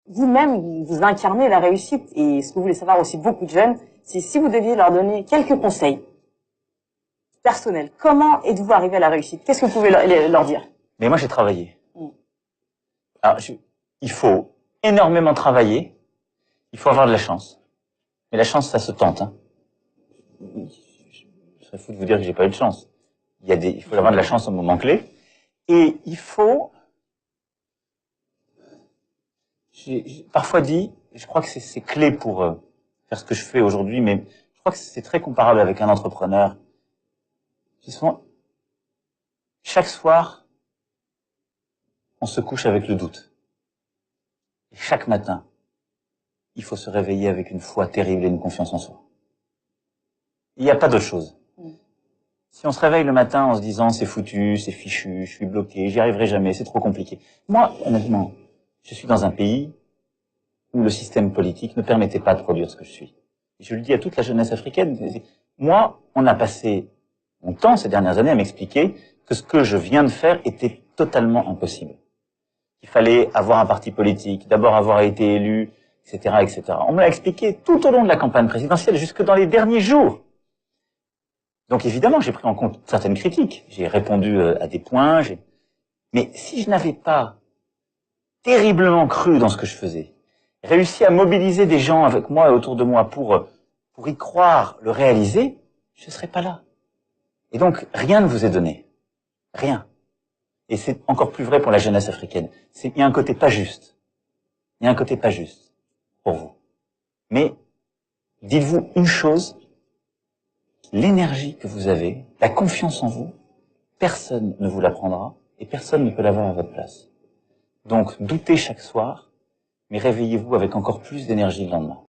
vous-même, vous incarnez la réussite. Et ce que vous voulez savoir aussi beaucoup de jeunes, c'est si vous deviez leur donner quelques conseils personnels, comment êtes-vous arrivé à la réussite? Qu'est-ce que vous pouvez leur dire? Mais moi, j'ai travaillé. Alors, il faut énormément travailler. Il faut avoir de la chance. Mais la chance, ça se tente. Hein. Je serais fou de vous dire que j'ai pas eu de chance. Il faut avoir de la chance au moment clé. Et il faut... J'ai parfois dit, je crois que c'est clé pour faire ce que je fais aujourd'hui, mais je crois que c'est très comparable avec un entrepreneur. Souvent, chaque soir, on se couche avec le doute. Et chaque matin, il faut se réveiller avec une foi terrible et une confiance en soi. Il n'y a pas d'autre chose. Si on se réveille le matin en se disant c'est foutu, c'est fichu, je suis bloqué, j'y arriverai jamais, c'est trop compliqué. Moi, honnêtement, je suis dans un pays où le système politique ne permettait pas de produire ce que je suis. Et je le dis à toute la jeunesse africaine. Moi, on a passé mon temps ces dernières années à m'expliquer que ce que je viens de faire était totalement impossible. Il fallait avoir un parti politique, d'abord avoir été élu, etc., etc. On me l'a expliqué tout au long de la campagne présidentielle, jusque dans les derniers jours. Donc évidemment, j'ai pris en compte certaines critiques. J'ai répondu à des points. Mais si je n'avais pas terriblement cru dans ce que je faisais, réussi à mobiliser des gens avec moi et autour de moi pour y croire, le réaliser, je ne serais pas là. Et donc, rien ne vous est donné. Rien. Et c'est encore plus vrai pour la jeunesse africaine. Il y a un côté pas juste. Il y a un côté pas juste pour vous. Mais dites-vous une chose, l'énergie que vous avez, la confiance en vous, personne ne vous la prendra et personne ne peut l'avoir à votre place. Donc, doutez chaque soir, mais réveillez-vous avec encore plus d'énergie le lendemain.